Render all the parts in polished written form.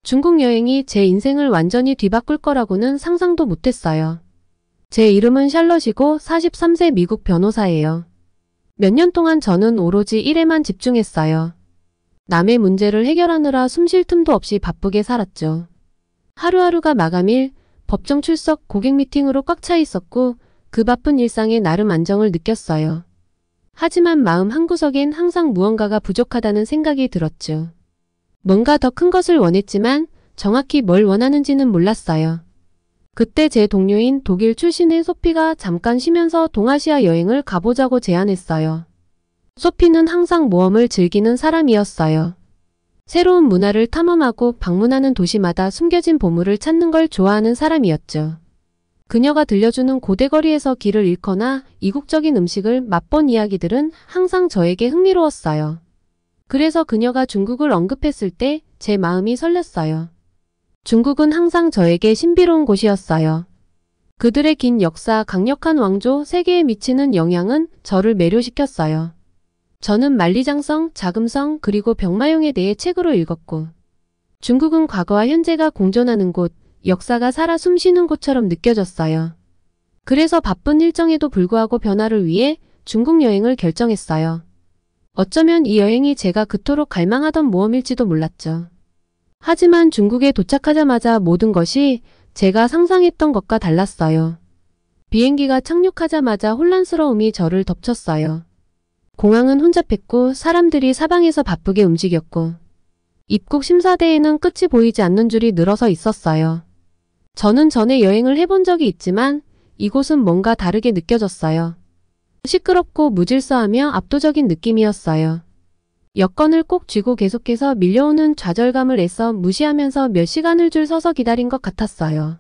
중국 여행이 제 인생을 완전히 뒤바꿀 거라고는 상상도 못했어요. 제 이름은 샬럿이고 43세 미국 변호사예요. 몇 년 동안 저는 오로지 일에만 집중했어요. 남의 문제를 해결하느라 숨 쉴 틈도 없이 바쁘게 살았죠. 하루하루가 마감일, 법정 출석, 고객 미팅으로 꽉 차 있었고 그 바쁜 일상에 나름 안정을 느꼈어요. 하지만 마음 한구석엔 항상 무언가가 부족하다는 생각이 들었죠. 뭔가 더 큰 것을 원했지만 정확히 뭘 원하는지는 몰랐어요. 그때 제 동료인 독일 출신의 소피가 잠깐 쉬면서 동아시아 여행을 가보자고 제안했어요. 소피는 항상 모험을 즐기는 사람이었어요. 새로운 문화를 탐험하고 방문하는 도시마다 숨겨진 보물을 찾는 걸 좋아하는 사람이었죠. 그녀가 들려주는 고대거리에서 길을 잃거나 이국적인 음식을 맛본 이야기들은 항상 저에게 흥미로웠어요. 그래서 그녀가 중국을 언급했을 때 제 마음이 설렜어요. 중국은 항상 저에게 신비로운 곳이었어요. 그들의 긴 역사, 강력한 왕조, 세계에 미치는 영향은 저를 매료시켰어요. 저는 만리장성, 자금성, 그리고 병마용에 대해 책으로 읽었고 중국은 과거와 현재가 공존하는 곳, 역사가 살아 숨쉬는 곳처럼 느껴졌어요. 그래서 바쁜 일정에도 불구하고 변화를 위해 중국 여행을 결정했어요. 어쩌면 이 여행이 제가 그토록 갈망하던 모험일지도 몰랐죠. 하지만 중국에 도착하자마자 모든 것이 제가 상상했던 것과 달랐어요. 비행기가 착륙하자마자 혼란스러움이 저를 덮쳤어요. 공항은 혼잡했고 사람들이 사방에서 바쁘게 움직였고 입국 심사대에는 끝이 보이지 않는 줄이 늘어서 있었어요. 저는 전에 여행을 해본 적이 있지만 이곳은 뭔가 다르게 느껴졌어요. 시끄럽고 무질서하며 압도적인 느낌이었어요. 여권을 꼭 쥐고 계속해서 밀려오는 좌절감을 애써 무시하면서 몇 시간을 줄 서서 기다린 것 같았어요.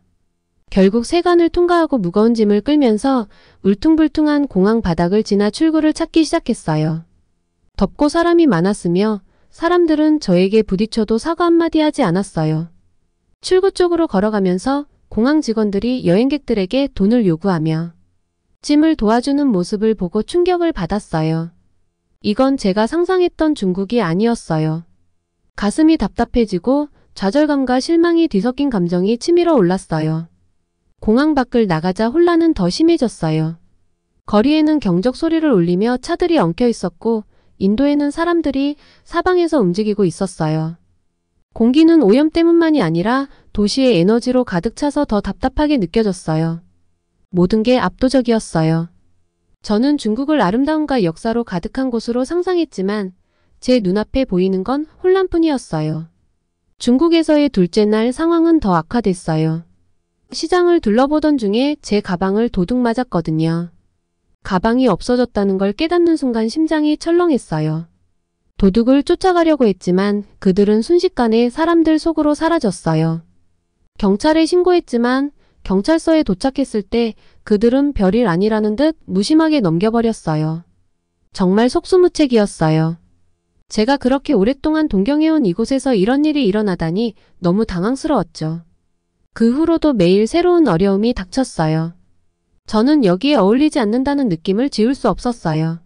결국 세관을 통과하고 무거운 짐을 끌면서 울퉁불퉁한 공항 바닥을 지나 출구를 찾기 시작했어요. 덥고 사람이 많았으며 사람들은 저에게 부딪혀도 사과 한마디 하지 않았어요. 출구 쪽으로 걸어가면서 공항 직원들이 여행객들에게 돈을 요구하며 짐을 도와주는 모습을 보고 충격을 받았어요. 이건 제가 상상했던 중국이 아니었어요. 가슴이 답답해지고 좌절감과 실망이 뒤섞인 감정이 치밀어 올랐어요. 공항 밖을 나가자 혼란은 더 심해졌어요. 거리에는 경적 소리를 울리며 차들이 엉켜 있었고 인도에는 사람들이 사방에서 움직이고 있었어요. 공기는 오염 때문만이 아니라 도시의 에너지로 가득 차서 더 답답하게 느껴졌어요. 모든 게 압도적이었어요. 저는 중국을 아름다움과 역사로 가득한 곳으로 상상했지만 제 눈앞에 보이는 건 혼란뿐이었어요. 중국에서의 둘째 날 상황은 더 악화됐어요. 시장을 둘러보던 중에 제 가방을 도둑 맞았거든요. 가방이 없어졌다는 걸 깨닫는 순간 심장이 철렁했어요. 도둑을 쫓아가려고 했지만 그들은 순식간에 사람들 속으로 사라졌어요. 경찰에 신고했지만 경찰서에 도착했을 때 그들은 별일 아니라는 듯 무심하게 넘겨버렸어요. 정말 속수무책이었어요. 제가 그렇게 오랫동안 동경해온 이곳에서 이런 일이 일어나다니 너무 당황스러웠죠. 그 후로도 매일 새로운 어려움이 닥쳤어요. 저는 여기에 어울리지 않는다는 느낌을 지울 수 없었어요.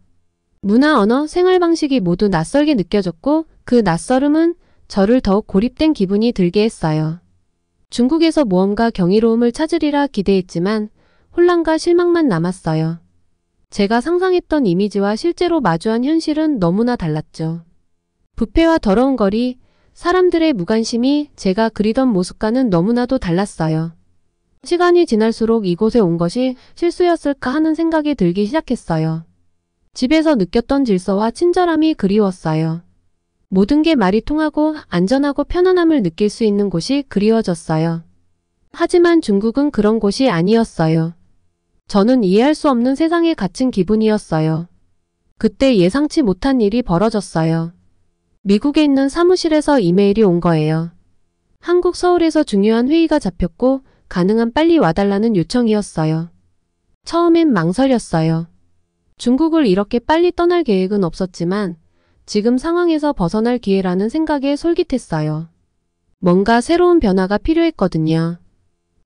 문화, 언어, 생활 방식이 모두 낯설게 느껴졌고 그 낯설음은 저를 더욱 고립된 기분이 들게 했어요. 중국에서 모험과 경이로움을 찾으리라 기대했지만 혼란과 실망만 남았어요. 제가 상상했던 이미지와 실제로 마주한 현실은 너무나 달랐죠. 부패와 더러운 거리, 사람들의 무관심이 제가 그리던 모습과는 너무나도 달랐어요. 시간이 지날수록 이곳에 온 것이 실수였을까 하는 생각이 들기 시작했어요. 집에서 느꼈던 질서와 친절함이 그리웠어요. 모든 게 말이 통하고 안전하고 편안함을 느낄 수 있는 곳이 그리워졌어요. 하지만 중국은 그런 곳이 아니었어요. 저는 이해할 수 없는 세상에 갇힌 기분이었어요. 그때 예상치 못한 일이 벌어졌어요. 미국에 있는 사무실에서 이메일이 온 거예요. 한국 서울에서 중요한 회의가 잡혔고 가능한 빨리 와달라는 요청이었어요. 처음엔 망설였어요. 중국을 이렇게 빨리 떠날 계획은 없었지만 지금 상황에서 벗어날 기회라는 생각에 솔깃했어요. 뭔가 새로운 변화가 필요했거든요.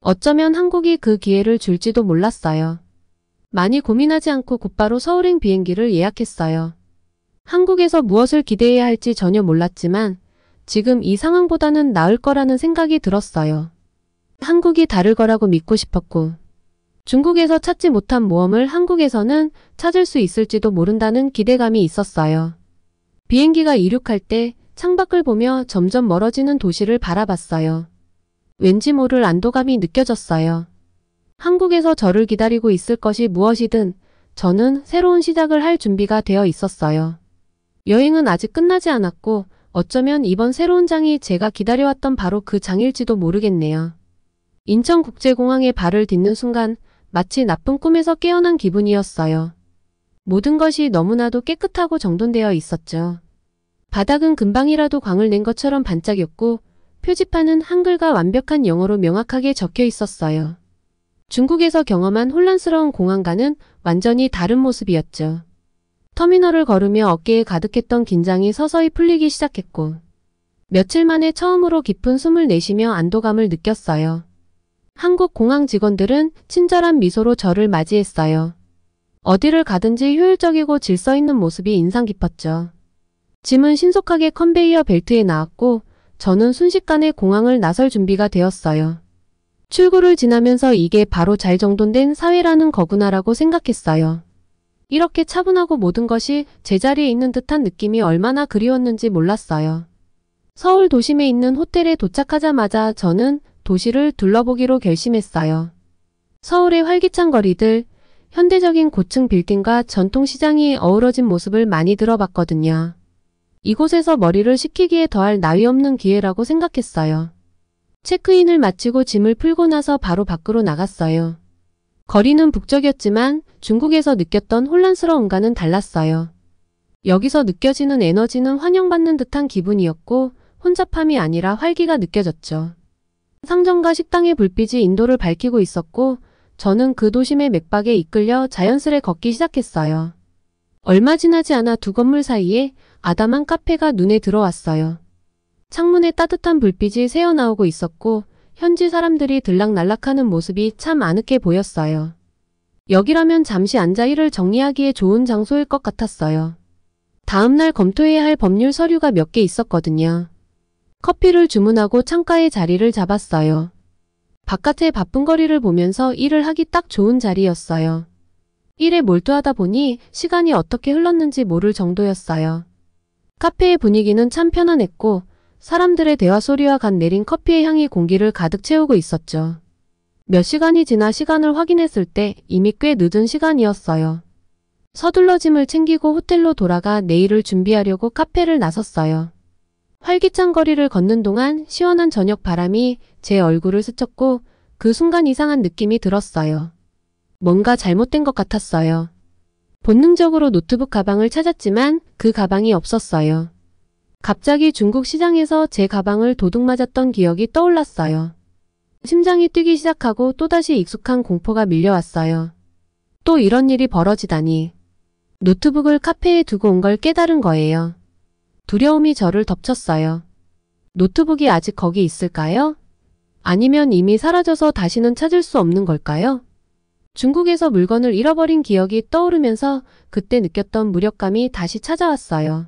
어쩌면 한국이 그 기회를 줄지도 몰랐어요. 많이 고민하지 않고 곧바로 서울행 비행기를 예약했어요. 한국에서 무엇을 기대해야 할지 전혀 몰랐지만 지금 이 상황보다는 나을 거라는 생각이 들었어요. 한국이 다를 거라고 믿고 싶었고, 중국에서 찾지 못한 모험을 한국에서는 찾을 수 있을지도 모른다는 기대감이 있었어요. 비행기가 이륙할 때 창밖을 보며 점점 멀어지는 도시를 바라봤어요. 왠지 모를 안도감이 느껴졌어요. 한국에서 저를 기다리고 있을 것이 무엇이든 저는 새로운 시작을 할 준비가 되어 있었어요. 여행은 아직 끝나지 않았고 어쩌면 이번 새로운 장이 제가 기다려왔던 바로 그 장일지도 모르겠네요. 인천국제공항에 발을 딛는 순간 마치 나쁜 꿈에서 깨어난 기분이었어요. 모든 것이 너무나도 깨끗하고 정돈되어 있었죠. 바닥은 금방이라도 광을 낸 것처럼 반짝였고 표지판은 한글과 완벽한 영어로 명확하게 적혀 있었어요. 중국에서 경험한 혼란스러운 공항과는 완전히 다른 모습이었죠. 터미널을 걸으며 어깨에 가득했던 긴장이 서서히 풀리기 시작했고 며칠 만에 처음으로 깊은 숨을 내쉬며 안도감을 느꼈어요. 한국 공항 직원들은 친절한 미소로 저를 맞이했어요. 어디를 가든지 효율적이고 질서 있는 모습이 인상 깊었죠. 짐은 신속하게 컨베이어 벨트에 나왔고 저는 순식간에 공항을 나설 준비가 되었어요. 출구를 지나면서 이게 바로 잘 정돈된 사회라는 거구나라고 생각했어요. 이렇게 차분하고 모든 것이 제자리에 있는 듯한 느낌이 얼마나 그리웠는지 몰랐어요. 서울 도심에 있는 호텔에 도착하자마자 저는 도시를 둘러보기로 결심했어요. 서울의 활기찬 거리들, 현대적인 고층 빌딩과 전통시장이 어우러진 모습을 많이 들어봤거든요. 이곳에서 머리를 식히기에 더할 나위 없는 기회라고 생각했어요. 체크인을 마치고 짐을 풀고 나서 바로 밖으로 나갔어요. 거리는 북적였지만 중국에서 느꼈던 혼란스러움과는 달랐어요. 여기서 느껴지는 에너지는 환영받는 듯한 기분이었고 혼잡함이 아니라 활기가 느껴졌죠. 상점과 식당의 불빛이 인도를 밝히고 있었고 저는 그 도심의 맥박에 이끌려 자연스레 걷기 시작했어요. 얼마 지나지 않아 두 건물 사이에 아담한 카페가 눈에 들어왔어요. 창문에 따뜻한 불빛이 새어나오고 있었고 현지 사람들이 들락날락하는 모습이 참 아늑해 보였어요. 여기라면 잠시 앉아 일을 정리하기에 좋은 장소일 것 같았어요. 다음날 검토해야 할 법률 서류가 몇 개 있었거든요. 커피를 주문하고 창가에 자리를 잡았어요. 바깥의 바쁜 거리를 보면서 일을 하기 딱 좋은 자리였어요. 일에 몰두하다 보니 시간이 어떻게 흘렀는지 모를 정도였어요. 카페의 분위기는 참 편안했고 사람들의 대화 소리와 간 내린 커피의 향이 공기를 가득 채우고 있었죠. 몇 시간이 지나 시간을 확인했을 때 이미 꽤 늦은 시간이었어요. 서둘러 짐을 챙기고 호텔로 돌아가 내일을 준비하려고 카페를 나섰어요. 활기찬 거리를 걷는 동안 시원한 저녁 바람이 제 얼굴을 스쳤고 그 순간 이상한 느낌이 들었어요. 뭔가 잘못된 것 같았어요. 본능적으로 노트북 가방을 찾았지만 그 가방이 없었어요. 갑자기 중국 시장에서 제 가방을 도둑 맞았던 기억이 떠올랐어요. 심장이 뛰기 시작하고 또다시 익숙한 공포가 밀려왔어요. 또 이런 일이 벌어지다니. 노트북을 카페에 두고 온 걸 깨달은 거예요. 두려움이 저를 덮쳤어요. 노트북이 아직 거기 있을까요? 아니면 이미 사라져서 다시는 찾을 수 없는 걸까요? 중국에서 물건을 잃어버린 기억이 떠오르면서 그때 느꼈던 무력감이 다시 찾아왔어요.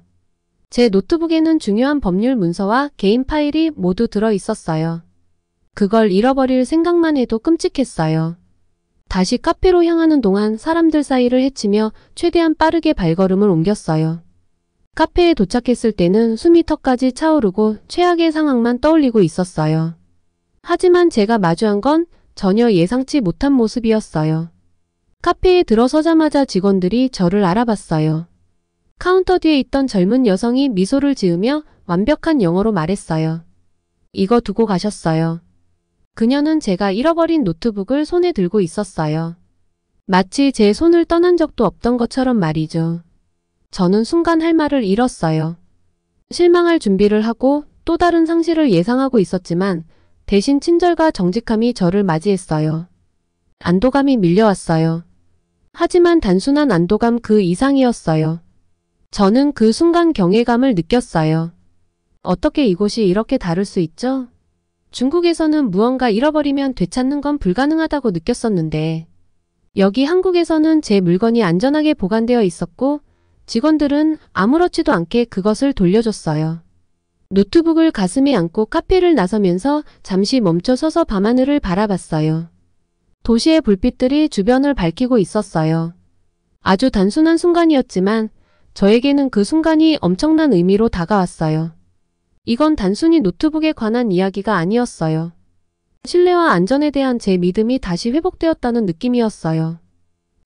제 노트북에는 중요한 법률 문서와 개인 파일이 모두 들어 있었어요. 그걸 잃어버릴 생각만 해도 끔찍했어요. 다시 카페로 향하는 동안 사람들 사이를 헤치며 최대한 빠르게 발걸음을 옮겼어요. 카페에 도착했을 때는 숨이 턱까지 차오르고 최악의 상황만 떠올리고 있었어요. 하지만 제가 마주한 건 전혀 예상치 못한 모습이었어요. 카페에 들어서자마자 직원들이 저를 알아봤어요. 카운터 뒤에 있던 젊은 여성이 미소를 지으며 완벽한 영어로 말했어요. 이거 두고 가셨어요. 그녀는 제가 잃어버린 노트북을 손에 들고 있었어요. 마치 제 손을 떠난 적도 없던 것처럼 말이죠. 저는 순간 할 말을 잃었어요. 실망할 준비를 하고 또 다른 상실을 예상하고 있었지만 대신 친절과 정직함이 저를 맞이했어요. 안도감이 밀려왔어요. 하지만 단순한 안도감 그 이상이었어요. 저는 그 순간 경외감을 느꼈어요. 어떻게 이곳이 이렇게 다를 수 있죠? 중국에서는 무언가 잃어버리면 되찾는 건 불가능하다고 느꼈었는데 여기 한국에서는 제 물건이 안전하게 보관되어 있었고 직원들은 아무렇지도 않게 그것을 돌려줬어요. 노트북을 가슴에 안고 카페를 나서면서 잠시 멈춰 서서 밤하늘을 바라봤어요. 도시의 불빛들이 주변을 밝히고 있었어요. 아주 단순한 순간이었지만 저에게는 그 순간이 엄청난 의미로 다가왔어요. 이건 단순히 노트북에 관한 이야기가 아니었어요. 신뢰와 안전에 대한 제 믿음이 다시 회복되었다는 느낌이었어요.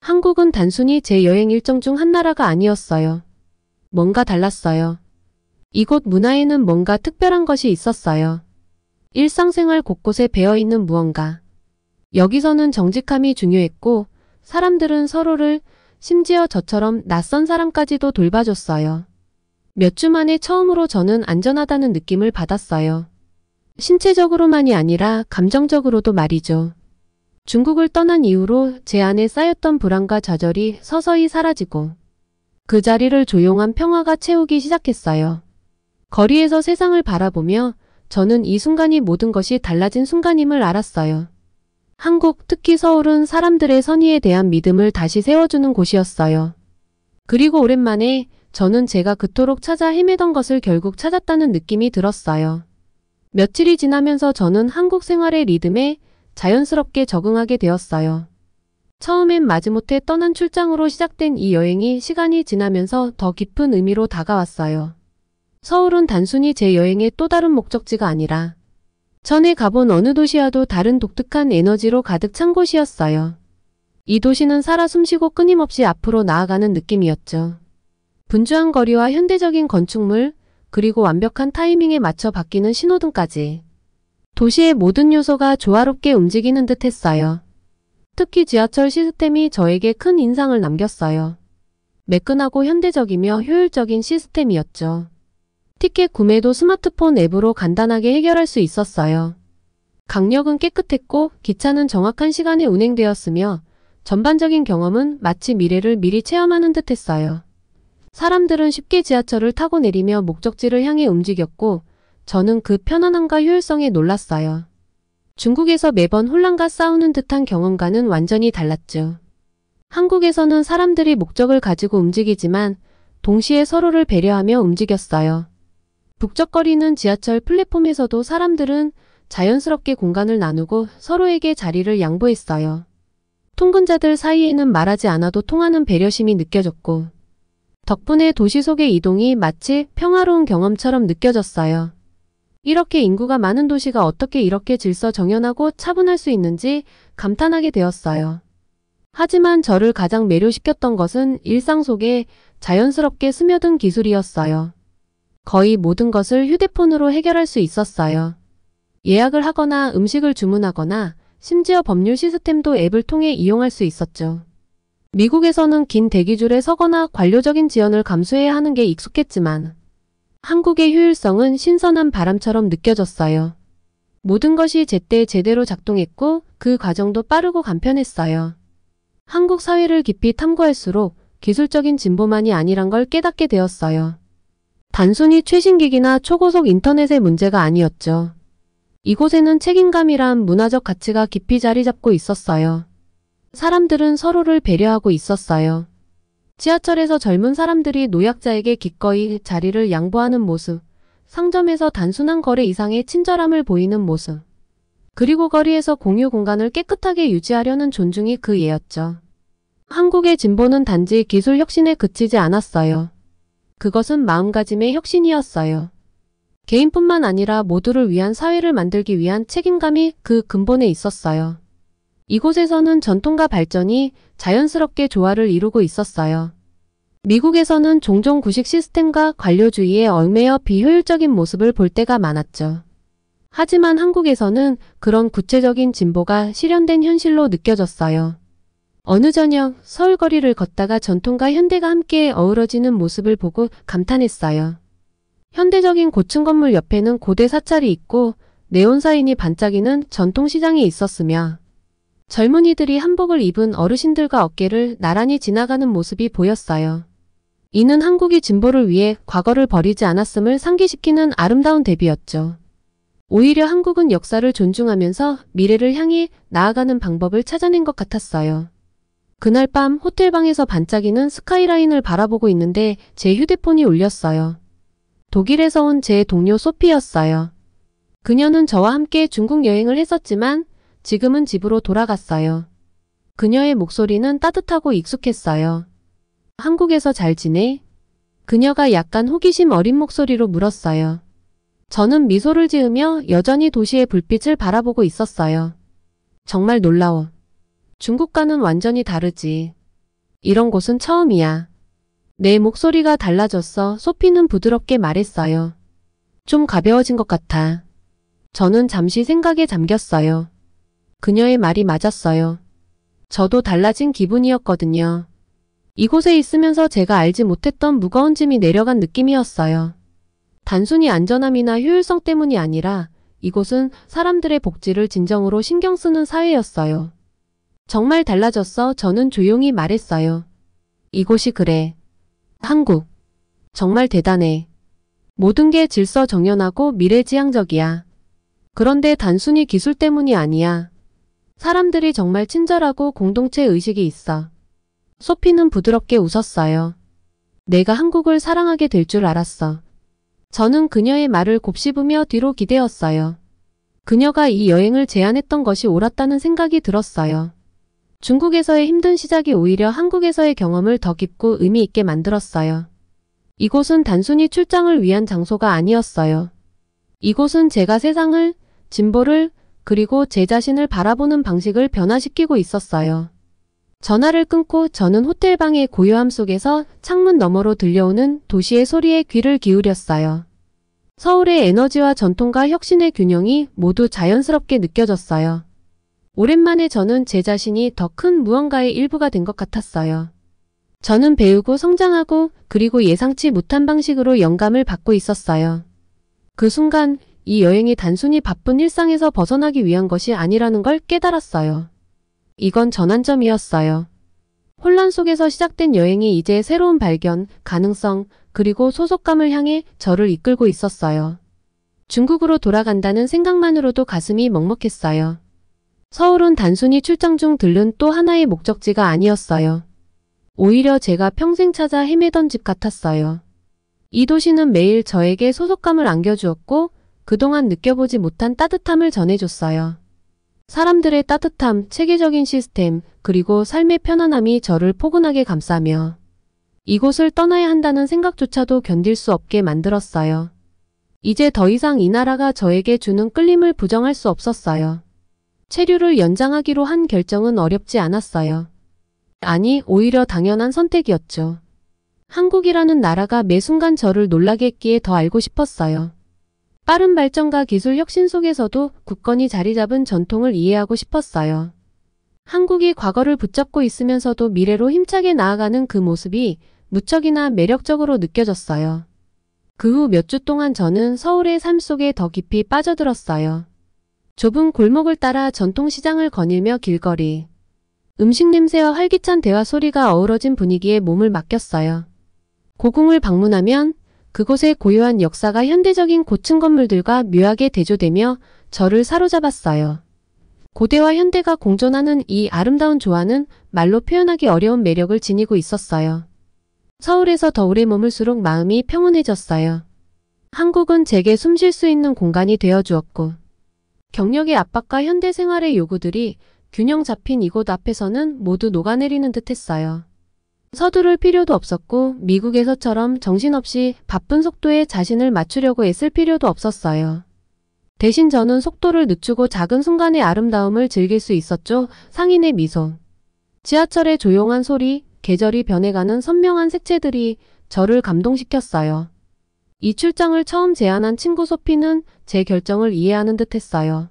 한국은 단순히 제 여행 일정 중 한 나라가 아니었어요. 뭔가 달랐어요. 이곳 문화에는 뭔가 특별한 것이 있었어요. 일상생활 곳곳에 배어있는 무언가. 여기서는 정직함이 중요했고 사람들은 서로를, 심지어 저처럼 낯선 사람까지도 돌봐줬어요. 몇 주 만에 처음으로 저는 안전하다는 느낌을 받았어요. 신체적으로만이 아니라 감정적으로도 말이죠. 중국을 떠난 이후로 제 안에 쌓였던 불안과 좌절이 서서히 사라지고 그 자리를 조용한 평화가 채우기 시작했어요. 거리에서 세상을 바라보며 저는 이 순간이 모든 것이 달라진 순간임을 알았어요. 한국, 특히 서울은 사람들의 선의에 대한 믿음을 다시 세워주는 곳이었어요. 그리고 오랜만에 저는 제가 그토록 찾아 헤매던 것을 결국 찾았다는 느낌이 들었어요. 며칠이 지나면서 저는 한국 생활의 리듬에 자연스럽게 적응하게 되었어요. 처음엔 마지못해 떠난 출장으로 시작된 이 여행이 시간이 지나면서 더 깊은 의미로 다가왔어요. 서울은 단순히 제 여행의 또 다른 목적지가 아니라 전에 가본 어느 도시와도 다른 독특한 에너지로 가득 찬 곳이었어요. 이 도시는 살아 숨쉬고 끊임없이 앞으로 나아가는 느낌이었죠. 분주한 거리와 현대적인 건축물, 그리고 완벽한 타이밍에 맞춰 바뀌는 신호등까지. 도시의 모든 요소가 조화롭게 움직이는 듯 했어요. 특히 지하철 시스템이 저에게 큰 인상을 남겼어요. 매끈하고 현대적이며 효율적인 시스템이었죠. 티켓 구매도 스마트폰 앱으로 간단하게 해결할 수 있었어요. 강력은 깨끗했고 기차는 정확한 시간에 운행되었으며 전반적인 경험은 마치 미래를 미리 체험하는 듯 했어요. 사람들은 쉽게 지하철을 타고 내리며 목적지를 향해 움직였고 저는 그 편안함과 효율성에 놀랐어요. 중국에서 매번 혼란과 싸우는 듯한 경험과는 완전히 달랐죠. 한국에서는 사람들이 목적을 가지고 움직이지만 동시에 서로를 배려하며 움직였어요. 북적거리는 지하철 플랫폼에서도 사람들은 자연스럽게 공간을 나누고 서로에게 자리를 양보했어요. 통근자들 사이에는 말하지 않아도 통하는 배려심이 느껴졌고 덕분에 도시 속의 이동이 마치 평화로운 경험처럼 느껴졌어요. 이렇게 인구가 많은 도시가 어떻게 이렇게 질서 정연하고 차분할 수 있는지 감탄하게 되었어요. 하지만 저를 가장 매료시켰던 것은 일상 속에 자연스럽게 스며든 기술이었어요. 거의 모든 것을 휴대폰으로 해결할 수 있었어요. 예약을 하거나 음식을 주문하거나 심지어 법률 시스템도 앱을 통해 이용할 수 있었죠. 미국에서는 긴 대기줄에 서거나 관료적인 지연을 감수해야 하는 게 익숙했지만 한국의 효율성은 신선한 바람처럼 느껴졌어요. 모든 것이 제때 제대로 작동했고 그 과정도 빠르고 간편했어요. 한국 사회를 깊이 탐구할수록 기술적인 진보만이 아니란 걸 깨닫게 되었어요. 단순히 최신 기기나 초고속 인터넷의 문제가 아니었죠. 이곳에는 책임감이란 문화적 가치가 깊이 자리 잡고 있었어요. 사람들은 서로를 배려하고 있었어요. 지하철에서 젊은 사람들이 노약자에게 기꺼이 자리를 양보하는 모습, 상점에서 단순한 거래 이상의 친절함을 보이는 모습, 그리고 거리에서 공유 공간을 깨끗하게 유지하려는 존중이 그 예였죠. 한국의 진보는 단지 기술 혁신에 그치지 않았어요. 그것은 마음가짐의 혁신이었어요. 개인뿐만 아니라 모두를 위한 사회를 만들기 위한 책임감이 그 근본에 있었어요. 이곳에서는 전통과 발전이 자연스럽게 조화를 이루고 있었어요. 미국에서는 종종 구식 시스템과 관료주의에 얽매여 비효율적인 모습을 볼 때가 많았죠. 하지만 한국에서는 그런 구체적인 진보가 실현된 현실로 느껴졌어요. 어느 저녁 서울 거리를 걷다가 전통과 현대가 함께 어우러지는 모습을 보고 감탄했어요. 현대적인 고층 건물 옆에는 고대 사찰이 있고 네온 사인이 반짝이는 전통시장이 있었으며 젊은이들이 한복을 입은 어르신들과 어깨를 나란히 지나가는 모습이 보였어요. 이는 한국이 진보를 위해 과거를 버리지 않았음을 상기시키는 아름다운 대비였죠. 오히려 한국은 역사를 존중하면서 미래를 향해 나아가는 방법을 찾아낸 것 같았어요. 그날 밤 호텔방에서 반짝이는 스카이라인을 바라보고 있는데 제 휴대폰이 울렸어요. 독일에서 온 제 동료 소피였어요. 그녀는 저와 함께 중국 여행을 했었지만 지금은 집으로 돌아갔어요. 그녀의 목소리는 따뜻하고 익숙했어요. 한국에서 잘 지내? 그녀가 약간 호기심 어린 목소리로 물었어요. 저는 미소를 지으며 여전히 도시의 불빛을 바라보고 있었어요. 정말 놀라워. 중국과는 완전히 다르지. 이런 곳은 처음이야. 내 목소리가 달라졌어. 소피는 부드럽게 말했어요. 좀 가벼워진 것 같아. 저는 잠시 생각에 잠겼어요. 그녀의 말이 맞았어요. 저도 달라진 기분이었거든요. 이곳에 있으면서 제가 알지 못했던 무거운 짐이 내려간 느낌이었어요. 단순히 안전함이나 효율성 때문이 아니라 이곳은 사람들의 복지를 진정으로 신경 쓰는 사회였어요. 정말 달라졌어. 저는 조용히 말했어요. 이곳이 그래. 한국. 정말 대단해. 모든 게 질서정연하고 미래지향적이야. 그런데 단순히 기술 때문이 아니야. 사람들이 정말 친절하고 공동체 의식이 있어. 소피는 부드럽게 웃었어요. 내가 한국을 사랑하게 될 줄 알았어. 저는 그녀의 말을 곱씹으며 뒤로 기대었어요. 그녀가 이 여행을 제안했던 것이 옳았다는 생각이 들었어요. 중국에서의 힘든 시작이 오히려 한국에서의 경험을 더 깊고 의미 있게 만들었어요. 이곳은 단순히 출장을 위한 장소가 아니었어요. 이곳은 제가 세상을, 진보를, 그리고 제 자신을 바라보는 방식을 변화시키고 있었어요. 전화를 끊고 저는 호텔 방의 고요함 속에서 창문 너머로 들려오는 도시의 소리에 귀를 기울였어요. 서울의 에너지와 전통과 혁신의 균형이 모두 자연스럽게 느껴졌어요. 오랜만에 저는 제 자신이 더 큰 무언가의 일부가 된 것 같았어요. 저는 배우고 성장하고 그리고 예상치 못한 방식으로 영감을 받고 있었어요. 그 순간 이 여행이 단순히 바쁜 일상에서 벗어나기 위한 것이 아니라는 걸 깨달았어요. 이건 전환점이었어요. 혼란 속에서 시작된 여행이 이제 새로운 발견, 가능성, 그리고 소속감을 향해 저를 이끌고 있었어요. 중국으로 돌아간다는 생각만으로도 가슴이 먹먹했어요. 서울은 단순히 출장 중 들른 또 하나의 목적지가 아니었어요. 오히려 제가 평생 찾아 헤매던 집 같았어요. 이 도시는 매일 저에게 소속감을 안겨주었고 그동안 느껴보지 못한 따뜻함을 전해줬어요. 사람들의 따뜻함, 체계적인 시스템, 그리고 삶의 편안함이 저를 포근하게 감싸며 이곳을 떠나야 한다는 생각조차도 견딜 수 없게 만들었어요. 이제 더 이상 이 나라가 저에게 주는 끌림을 부정할 수 없었어요. 체류를 연장하기로 한 결정은 어렵지 않았어요. 아니, 오히려 당연한 선택이었죠. 한국이라는 나라가 매 순간 저를 놀라게 했기에 더 알고 싶었어요. 빠른 발전과 기술 혁신 속에서도 굳건히 자리 잡은 전통을 이해하고 싶었어요. 한국이 과거를 붙잡고 있으면서도 미래로 힘차게 나아가는 그 모습이 무척이나 매력적으로 느껴졌어요. 그 후 몇 주 동안 저는 서울의 삶 속에 더 깊이 빠져들었어요. 좁은 골목을 따라 전통시장을 거닐며 길거리, 음식 냄새와 활기찬 대화 소리가 어우러진 분위기에 몸을 맡겼어요. 고궁을 방문하면 그곳의 고요한 역사가 현대적인 고층 건물들과 묘하게 대조되며 저를 사로잡았어요. 고대와 현대가 공존하는 이 아름다운 조화는 말로 표현하기 어려운 매력을 지니고 있었어요. 서울에서 더 오래 머물수록 마음이 평온해졌어요. 한국은 제게 숨 쉴 수 있는 공간이 되어주었고 경력의 압박과 현대 생활의 요구들이 균형 잡힌 이곳 앞에서는 모두 녹아내리는 듯했어요. 서두를 필요도 없었고 미국에서처럼 정신없이 바쁜 속도에 자신을 맞추려고 애쓸 필요도 없었어요. 대신 저는 속도를 늦추고 작은 순간의 아름다움을 즐길 수 있었죠. 상인의 미소, 지하철의 조용한 소리, 계절이 변해가는 선명한 색채들이 저를 감동시켰어요. 이 출장을 처음 제안한 친구 소피는 제 결정을 이해하는 듯했어요.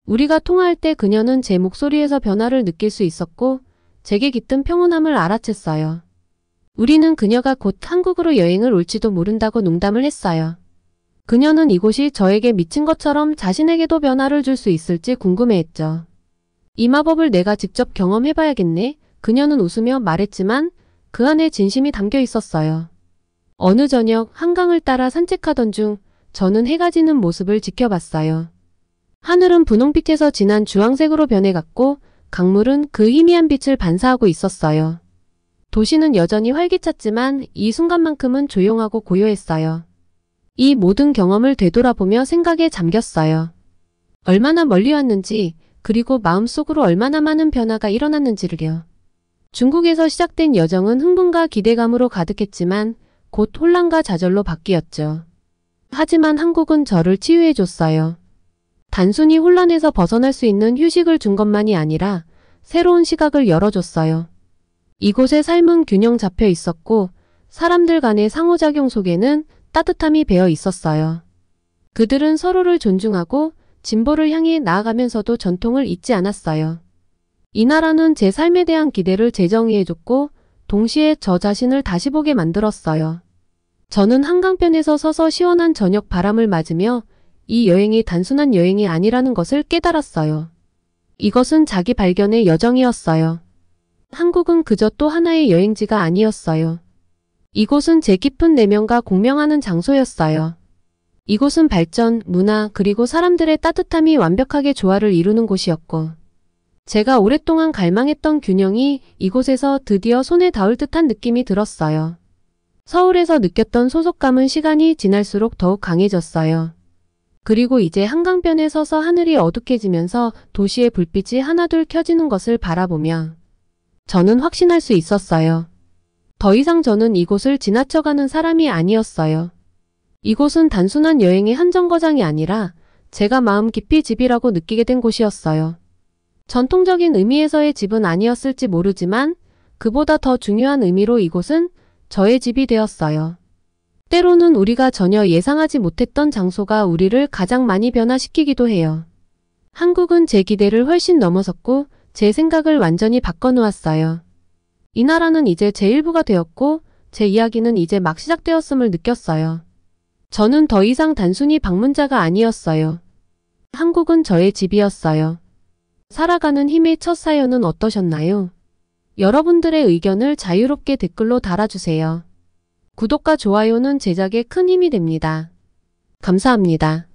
우리가 통화할 때 그녀는 제 목소리에서 변화를 느낄 수 있었고 제게 깃든 평온함을 알아챘어요. 우리는 그녀가 곧 한국으로 여행을 올지도 모른다고 농담을 했어요. 그녀는 이곳이 저에게 미친 것처럼 자신에게도 변화를 줄 수 있을지 궁금해했죠. 이 마법을 내가 직접 경험해봐야겠네. 그녀는 웃으며 말했지만 그 안에 진심이 담겨 있었어요. 어느 저녁 한강을 따라 산책하던 중 저는 해가 지는 모습을 지켜봤어요. 하늘은 분홍빛에서 진한 주황색으로 변해갔고 강물은 그 희미한 빛을 반사하고 있었어요. 도시는 여전히 활기찼지만 이 순간만큼은 조용하고 고요했어요. 이 모든 경험을 되돌아보며 생각에 잠겼어요. 얼마나 멀리 왔는지, 그리고 마음속으로 얼마나 많은 변화가 일어났는지를요. 중국에서 시작된 여정은 흥분과 기대감으로 가득했지만 곧 혼란과 좌절로 바뀌었죠. 하지만 한국은 저를 치유해줬어요. 단순히 혼란에서 벗어날 수 있는 휴식을 준 것만이 아니라 새로운 시각을 열어줬어요. 이곳의 삶은 균형 잡혀 있었고 사람들 간의 상호작용 속에는 따뜻함이 배어 있었어요. 그들은 서로를 존중하고 진보를 향해 나아가면서도 전통을 잊지 않았어요. 이 나라는 제 삶에 대한 기대를 재정의해줬고 동시에 저 자신을 다시 보게 만들었어요. 저는 한강변에서 서서 시원한 저녁 바람을 맞으며 이 여행이 단순한 여행이 아니라는 것을 깨달았어요. 이것은 자기 발견의 여정이었어요. 한국은 그저 또 하나의 여행지가 아니었어요. 이곳은 제 깊은 내면과 공명하는 장소였어요. 이곳은 발전, 문화, 그리고 사람들의 따뜻함이 완벽하게 조화를 이루는 곳이었고 제가 오랫동안 갈망했던 균형이 이곳에서 드디어 손에 닿을 듯한 느낌이 들었어요. 서울에서 느꼈던 소속감은 시간이 지날수록 더욱 강해졌어요. 그리고 이제 한강변에 서서 하늘이 어둑해지면서 도시의 불빛이 하나둘 켜지는 것을 바라보며 저는 확신할 수 있었어요. 더 이상 저는 이곳을 지나쳐가는 사람이 아니었어요. 이곳은 단순한 여행의 한 정거장이 아니라 제가 마음 깊이 집이라고 느끼게 된 곳이었어요. 전통적인 의미에서의 집은 아니었을지 모르지만 그보다 더 중요한 의미로 이곳은 저의 집이 되었어요. 때로는 우리가 전혀 예상하지 못했던 장소가 우리를 가장 많이 변화시키기도 해요. 한국은 제 기대를 훨씬 넘어섰고 제 생각을 완전히 바꿔놓았어요. 이 나라는 이제 제 일부가 되었고 제 이야기는 이제 막 시작되었음을 느꼈어요. 저는 더 이상 단순히 방문자가 아니었어요. 한국은 저의 집이었어요. 살아가는 힘의 첫 사연은 어떠셨나요? 여러분들의 의견을 자유롭게 댓글로 달아주세요. 구독과 좋아요는 제작에 큰 힘이 됩니다. 감사합니다.